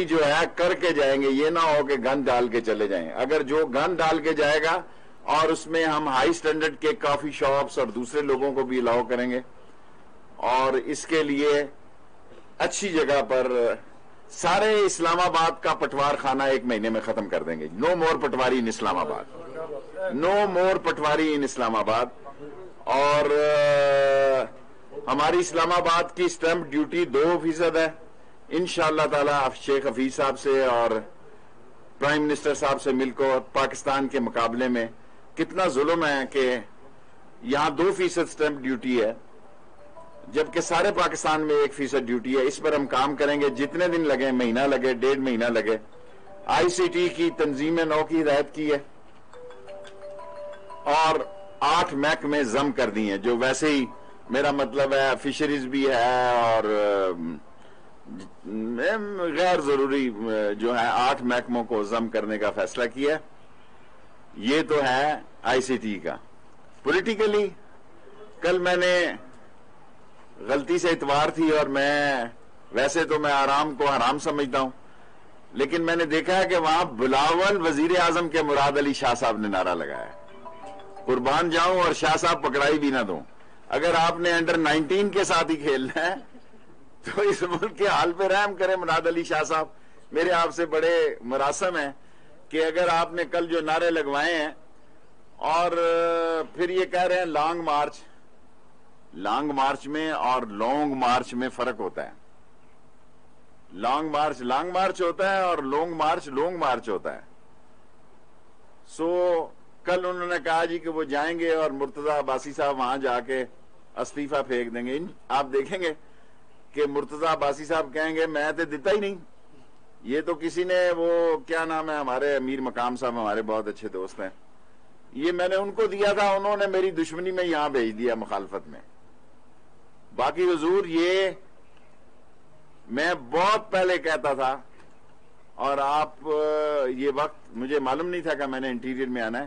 پٹواری جو ہے کر کے جائیں گے, یہ نہ ہو کہ گند ڈال کے چلے جائیں. اگر جو گند ڈال کے جائے گا, اور اس میں ہم ہائی سٹینڈرڈ کے کافی شاپس اور دوسرے لوگوں کو بھی الاؤ کریں گے, اور اس کے لیے اچھی جگہ پر سارے اسلام آباد کا پٹوار خانہ 1 مہینے میں ختم کر دیں گے. نو مور پٹواری ان اسلام آباد, نو مور پٹواری ان اسلام آباد. اور ہماری اسلام آباد کی اسٹیمپ ڈیوٹی 2% ہے. انشاءاللہ تعالی شیخ حفیظ صاحب سے اور پرائم منسٹر صاحب سے مل کر پاکستان کے مقابلے میں کتنا ظلم ہے کہ یہاں 2% اسٹیمپ ڈیوٹی ہے جبکہ سارے پاکستان میں 1% ڈیوٹی ہے. اس پر ہم کام کریں گے, جتنے دن لگے, مہینہ لگے, 1.5 مہینہ لگے. آئی سی ٹی کی تنظیم نو کی ہدایت کی ہے اور 8 محکمے ضم کر دی ہیں, جو ویسے ہی میرا مطلب ہے فشریز بھی ہے اور غیر ضروری جو ہے 8 محکموں کو ضم کرنے کا فیصلہ کیا. یہ تو ہے آئی سی ٹی کا. پولیٹیکلی کل میں نے غلطی سے اتوار تھی اور میں ویسے تو میں آرام کو حرام سمجھتا ہوں, لیکن میں نے دیکھا ہے کہ وہاں بلاول وزیر اعظم کے مراد علی شاہ صاحب نے نعرہ لگایا, قربان جاؤں اور شاہ صاحب پکڑائی بھی نہ دوں. اگر آپ نے انڈر 19 کے ساتھ ہی کھیلنا ہے تو اس ملک کے حال پہ رحم کریں مراد علی شاہ صاحب. میرے آپ سے بڑے مراسم ہیں کہ اگر آپ نے کل جو نعرے لگوائے ہیں اور پھر یہ کہہ رہے ہیں لانگ مارچ, لانگ مارچ میں اور لانگ مارچ میں فرق ہوتا ہے. لانگ مارچ لانگ مارچ ہوتا ہے اور لانگ مارچ لانگ مارچ ہوتا ہے. سو کل انہوں نے کہا جی کہ وہ جائیں گے اور مرتضی عباسی صاحب وہاں جا کے استعفیٰ پھینک دیں گے. آپ دیکھیں گے کہ مرتضی عباسی صاحب کہیں گے میں تو دیتا ہی نہیں. یہ تو کسی نے, وہ کیا نام ہے, ہمارے امیر مقام صاحب ہمارے بہت اچھے دوست ہیں, یہ میں نے ان کو دیا تھا, انہوں نے میری دشمنی میں یہاں بھیج دیا مخالفت میں. باقی حضور یہ میں بہت پہلے کہتا تھا, اور آپ یہ وقت مجھے معلوم نہیں تھا کہ میں نے انٹیریئر میں آنا ہے.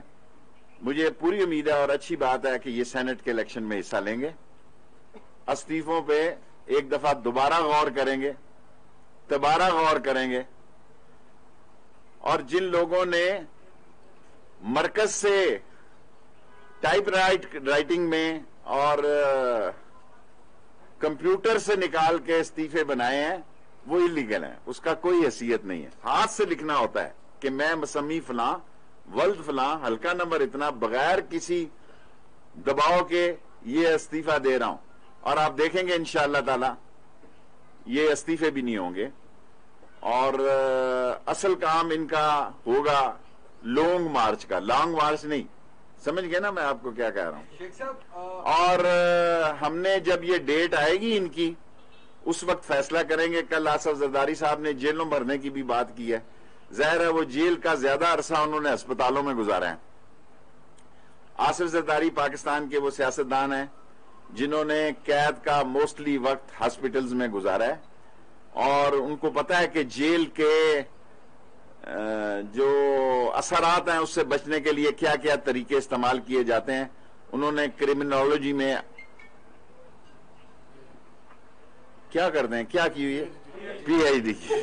مجھے پوری امید ہے اور اچھی بات ہے کہ یہ سینٹ کے الیکشن میں حصہ لیں گے, استعفوں پہ ایک دفعہ دوبارہ غور کریں گے, دوبارہ غور کریں گے. اور جن لوگوں نے مرکز سے ٹائپ رائٹنگ میں اور کمپیوٹر سے نکال کے استعفے بنائے ہیں وہ اللیگل ہیں, اس کا کوئی حیثیت نہیں ہے. ہاتھ سے لکھنا ہوتا ہے کہ میں مسمی فلاں ولد فلاں حلقہ نمبر اتنا, بغیر کسی دباؤ کے یہ استعفیٰ دے رہا ہوں. اور آپ دیکھیں گے انشاءاللہ تعالی یہ استعفے بھی نہیں ہوں گے, اور اصل کام ان کا ہوگا لانگ مارچ کا, لانگ مارچ نہیں. سمجھ گئے نا میں آپ کو کیا کہہ رہا ہوں. اور ہم نے جب یہ ڈیٹ آئے گی ان کی, اس وقت فیصلہ کریں گے. کل آصف زرداری صاحب نے جیلوں بھرنے کی بھی بات کی ہے. ظاہر ہے وہ جیل کا زیادہ عرصہ انہوں نے ہسپتالوں میں گزارا ہے. آصف زرداری پاکستان کے وہ سیاستدان ہیں جنہوں نے قید کا موسٹلی وقت ہاسپٹلز میں گزارا ہے, اور ان کو پتا ہے کہ جیل کے جو اثرات ہیں اس سے بچنے کے لیے کیا کیا طریقے استعمال کیے جاتے ہیں. انہوں نے کرمنالوجی میں کیا کرتے ہیں, کیا کی ہوئی ہے, پی ایچ ڈی کی.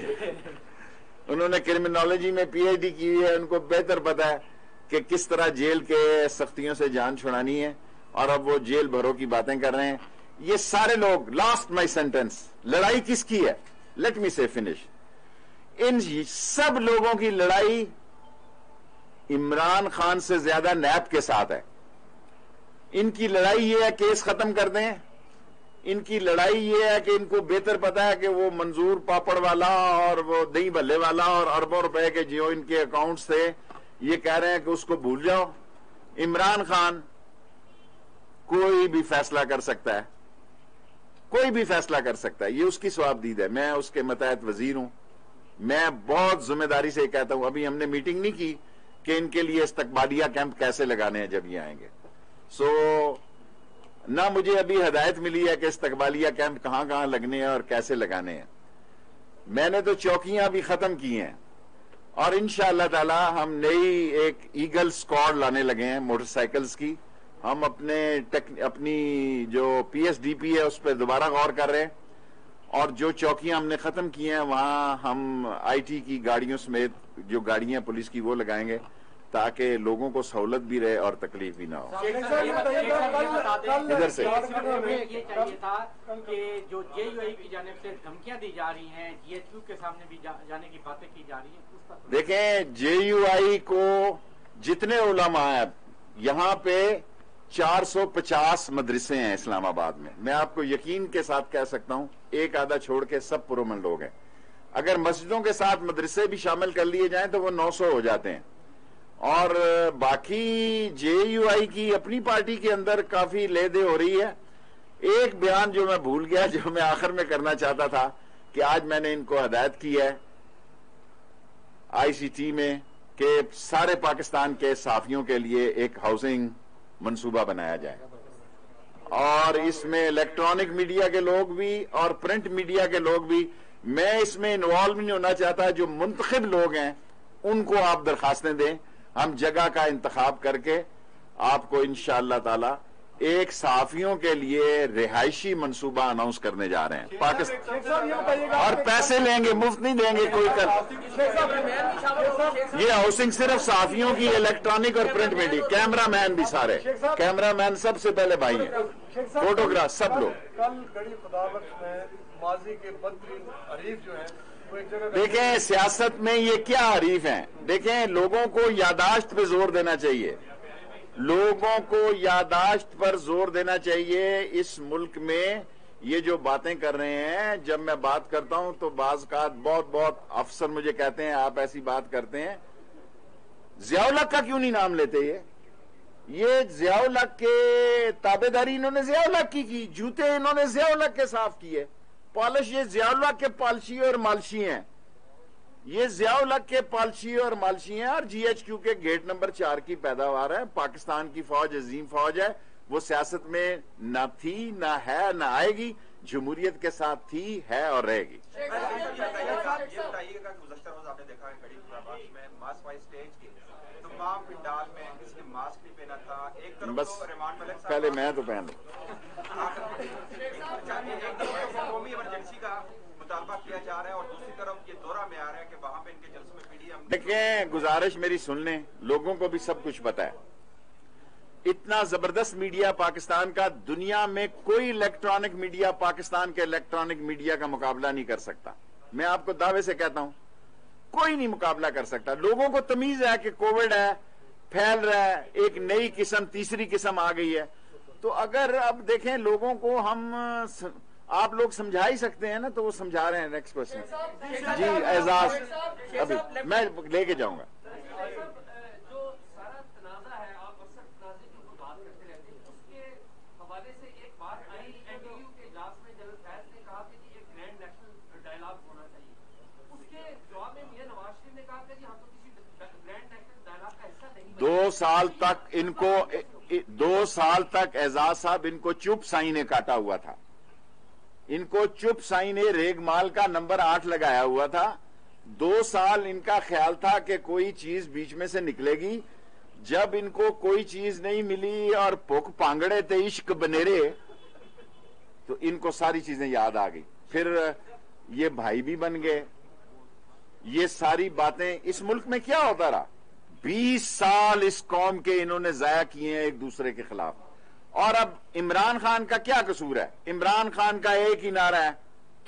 انہوں نے کرمنالوجی میں پی ایچ ڈی کی ہوئی ہے. ان کو بہتر پتا ہے کہ کس طرح جیل کے سختیوں سے جان چھڑانی ہے, اور اب وہ جیل بھروں کی باتیں کر رہے ہیں. یہ سارے لوگ, لاسٹ مائی سینٹینس, لڑائی کس کی ہے, لیٹ می سے فنش. ان سب لوگوں کی لڑائی عمران خان سے زیادہ نیب کے ساتھ ہے. ان کی لڑائی یہ ہے کیس ختم کر دیں. ان کی لڑائی یہ ہے کہ ان کو بہتر پتا ہے کہ وہ منظور پاپڑ والا اور وہ دہی بھلے والا اور اربوں روپے کے جو ان کے اکاؤنٹس تھے, یہ کہہ رہے ہیں کہ اس کو بھول جاؤ. عمران خان کوئی بھی فیصلہ کر سکتا ہے, کوئی بھی فیصلہ کر سکتا ہے. یہ اس کی ثوابدید ہے. میں اس کے متحد وزیر ہوں. میں بہت ذمہ داری سے کہتا ہوں, ابھی ہم نے میٹنگ نہیں کی کہ ان کے لیے استقبالیہ کیمپ کیسے لگانے ہیں جب یہ آئیں گے. نہ مجھے ابھی ہدایت ملی ہے کہ استقبالیہ کیمپ کہاں کہاں لگنے ہیں اور کیسے لگانے ہیں. میں نے تو چوکیاں بھی ختم کی ہیں, اور انشاءاللہ تعالی ہم نئی ایک ایگل سکواڈ لانے لگے ہیں موٹر سائیکلز کی. ہم اپنی جو پی ایس ڈی پی ہے اس پہ دوبارہ غور کر رہے ہیں, اور جو چوکیاں ہم نے ختم کی ہیں وہاں ہم آئی ٹی کی گاڑیوں سمیت جو گاڑیاں پولیس کی وہ لگائیں گے تاکہ لوگوں کو سہولت بھی رہے اور تکلیف بھی نہ ہو. ادھر سے یہ چاہیے تھا کہ جو جے یو آئی کی جانب سے دھمکیاں دی جا رہی ہیں جی ایچ کیو کے سامنے بھی جانے کی باتیں کی جا رہی ہیں. دیکھیں جے یو آئی کو جتنے علماء ہیں یہاں پہ 450 مدرسے ہیں اسلام آباد میں آپ کو یقین کے ساتھ کہہ سکتا ہوں ایک آدھا چھوڑ کے سب پرامن لوگ ہیں. اگر مسجدوں کے ساتھ مدرسے بھی شامل کر لیے جائیں تو وہ 900 ہو جاتے ہیں. اور باقی جے یو آئی کی اپنی پارٹی کے اندر کافی لے دے ہو رہی ہے. ایک بیان جو میں بھول گیا جو میں آخر میں کرنا چاہتا تھا کہ آج میں نے ان کو ہدایت کی ہے آئی سی ٹی میں کہ سارے پاکستان کے صحافیوں کے لیے ایک ہاؤسنگ منصوبہ بنایا جائے اور اس میں الیکٹرانک میڈیا کے لوگ بھی اور پرنٹ میڈیا کے لوگ بھی. میں اس میں انوالو نہیں ہونا چاہتا. جو منتخب لوگ ہیں ان کو آپ درخواستیں دیں. ہم جگہ کا انتخاب کر کے آپ کو انشاءاللہ تعالی ایک صحافیوں کے لیے رہائشی منصوبہ اناؤنس کرنے جا رہے ہیں پاکستان اور پیسے لیں گے مفت نہیں دیں گے کوئی یہ ہاؤسنگ صرف صحافیوں کی الیکٹرانک اور پرنٹ میڈیا کیمرہ مین بھی سارے کیمرہ مین سب سے پہلے بھائی ہیں فوٹوگراف سب لوگ. کل گڑی خداوت میں ماضی کے بدترین حریف جو ہیں دیکھیں سیاست میں یہ کیا حریف ہیں. دیکھیں لوگوں کو یادداشت پہ زور دینا چاہیے. لوگوں کو یادداشت پر زور دینا چاہیے. اس ملک میں یہ جو باتیں کر رہے ہیں جب میں بات کرتا ہوں تو بعض کا بہت افسر مجھے کہتے ہیں آپ ایسی بات کرتے ہیں. ضیاء الحق کا کیوں نہیں نام لیتے؟ یہ ضیاء الحق کے تابع داری انہوں نے ضیاء الحق کی جوتے انہوں نے ضیاء الحق کے صاف کیے. پالش یہ ضیاء الحق کے پالشی اور مالشی ہیں. یہ ضیاء الحق کے پالشی اور مالشی ہیں اور جی ایچ کیو کے گیٹ نمبر 4 کی پیداوار ہے. پاکستان کی فوج عظیم فوج ہے. وہ سیاست میں نہ تھی نہ ہے نہ آئے گی. جمہوریت کے ساتھ تھی ہے اور رہے گی. بس پہلے میں تو پہن لوں. قومی ایمرجنسی کا مطالبہ کیا جا رہا ہے اور دوسری طرف یہ دورہ میں آ رہا ہے کہ وہاں پہ ان کے جلسوں میں پی ڈی ایم. دیکھیں گزارش میری سن لیں. لوگوں کو بھی سب کچھ پتا ہے. اتنا زبردست میڈیا پاکستان کا دنیا میں کوئی الیکٹرانک میڈیا پاکستان کے الیکٹرانک میڈیا کا مقابلہ نہیں کر سکتا. میں آپ کو دعوے سے کہتا ہوں کوئی نہیں مقابلہ کر سکتا. لوگوں کو تمیز ہے کہ کووڈ ہے پھیل رہا ہے ایک نئی قسم تیسری قسم آ گئی ہے. تو اگر اب دیکھیں لوگوں کو ہم آپ لوگ سمجھا ہی سکتے ہیں نا تو وہ سمجھا رہے ہیں. نیکسٹ کوشچن جی اعزاز ابھی میں لے کے جاؤں گا. جو سارا تنازع ہے آپ اکثر تنازع کی بات کرتے رہتے ہیں اس کے حوالے سے ایک بات آئی این ڈی یو کے اجلاس میں جنرل فیض نے کہا کہ ایک گرینڈ نیشنل ڈائلاگ ہونا چاہیے. اس کے جواب میں میاں نواز شریف نے کہا کہ ہم تو کسی گرینڈ نیشنل ڈائلاگ کا حصہ نہیں. 2 سال تک ان کو 2 سال تک اعزاز صاحب ان کو چپ سائی نے کاٹا ہوا تھا. ان کو چپ سائی نے ریگ مال کا نمبر 8 لگایا ہوا تھا. 2 سال ان کا خیال تھا کہ کوئی چیز بیچ میں سے نکلے گی. جب ان کو کوئی چیز نہیں ملی اور پوک پانگڑے تھے عشق بنیرے تو ان کو ساری چیزیں یاد آ گئی. پھر یہ بھائی بھی بن گئے. یہ ساری باتیں اس ملک میں کیا ہوتا رہا. 20 سال اس قوم کے انہوں نے ضائع کیے ہیں ایک دوسرے کے خلاف. اور اب عمران خان کا کیا قصور ہے؟ عمران خان کا ایک ہی نعرہ ہے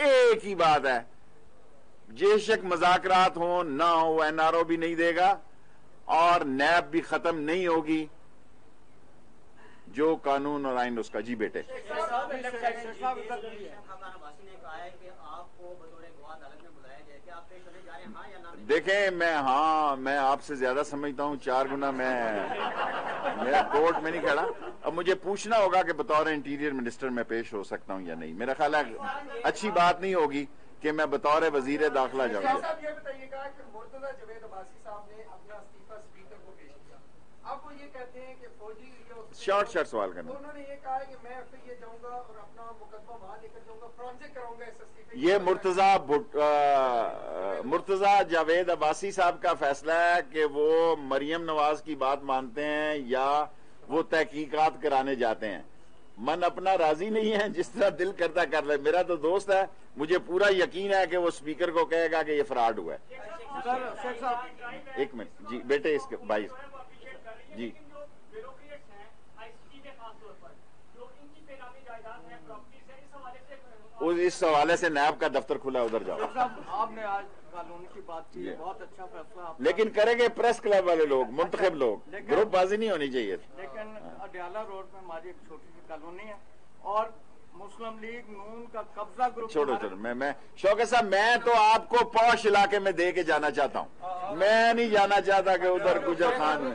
ایک ہی بات ہے بے شک مذاکرات ہوں نہ ہو این آر او بھی نہیں دے گا اور نیب بھی ختم نہیں ہوگی. جو قانون اور آئین اس کا. جی بیٹے دیکھیں میں آپ سے زیادہ سمجھتا ہوں 4 گنا. میرا کورٹ میں نہیں کھڑا. اب مجھے پوچھنا ہوگا کہ بطور انٹیریئر منسٹر میں پیش ہو سکتا ہوں یا نہیں. میرا خیال ہے اچھی بات نہیں ہوگی کہ میں بطور وزیر داخلہ جاؤں گا. صاحب یہ بتائیے گا کہ مرتضیٰ جاوید عباسی صاحب نے اپنا استعفیٰ اسپیکر کو پیش کیا. اب وہ یہ کہتے ہیں کہ فوجی شارٹ سوال کرنا. انہوں نے یہ کہا کہ میں پھر یہ جاؤں گا اور اپنا مقدمہ وہاں لے کر جاؤں گا فرانسک کراؤں گا اس استعفے. یہ مرتضیٰ جاوید عباسی صاحب کا فیصلہ ہے کہ وہ مریم نواز کی بات مانتے ہیں یا وہ تحقیقات کرانے جاتے ہیں. من اپنا راضی نہیں ہے، جس طرح دل کرتا کر لے. میرا تو دوست ہے، مجھے پورا یقین ہے کہ وہ اسپیکر کو کہے گا کہ یہ فراڈ ہوا ہے. ایک منٹ جی بیٹے، اس کے بھائی جی اس حوالے سے نیب کا دفتر کھلا ہے، ادھر جاؤ. آپ نے آج قانون کی بات کی ہے، بہت اچھا فیصلہ آپ لیکن کریں گے پریس کلب والے لوگ، منتخب لوگ، گروپ بازی نہیں ہونی چاہیے. لیکن اڈیالہ روڈ میں ہماری ایک چھوٹی سی کالونی ہے اور مسلم لیگ نون کا قبضہ گروپ. چھوڑو میں شوکت صاحب، میں تو آپ کو پوش علاقے میں دے کے جانا چاہتا ہوں. میں نہیں جانا چاہتا کہ ادھر گجر خان میں.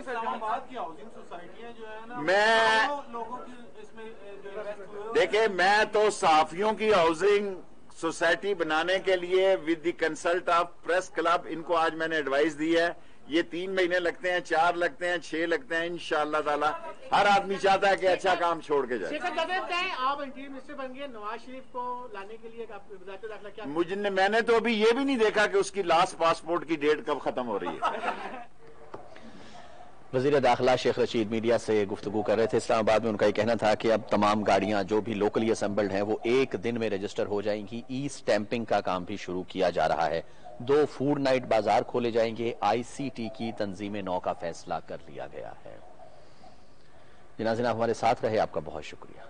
دیکھیں، میں تو صحافیوں کی ہاؤسنگ سوسائٹی بنانے کے لیے with the consult of press club, ان کو آج میں نے ایڈوائز دی ہے. یہ 3 مہینے لگتے ہیں، 4 لگتے ہیں، 6 لگتے ہیں، انشاءاللہ تعالی ہر آدمی چاہتا ہے کہ اچھا کام چھوڑ کے جائے. آپ انٹیریئر منسٹر بن گئے، نواز شریف کو لانے کے لیے وزارت داخلہ کیا؟ میں نے تو ابھی یہ بھی نہیں دیکھا کہ اس کی لاسٹ پاسپورٹ کی ڈیٹ کب ختم ہو رہی ہے. وزیر داخلہ شیخ رشید میڈیا سے گفتگو کر رہے تھے اسلام آباد میں. ان کا یہ کہنا تھا کہ اب تمام گاڑیاں جو بھی لوکلی اسمبلڈ ہیں وہ 1 دن میں رجسٹر ہو جائیں گی. ای سٹیمپنگ کا کام بھی شروع کیا جا رہا ہے. 2 فوڈ نائٹ بازار کھولے جائیں گے. ICT کی تنظیم نو کا فیصلہ کر لیا گیا ہے. جناب ہمارے ساتھ رہے، آپ کا بہت شکریہ.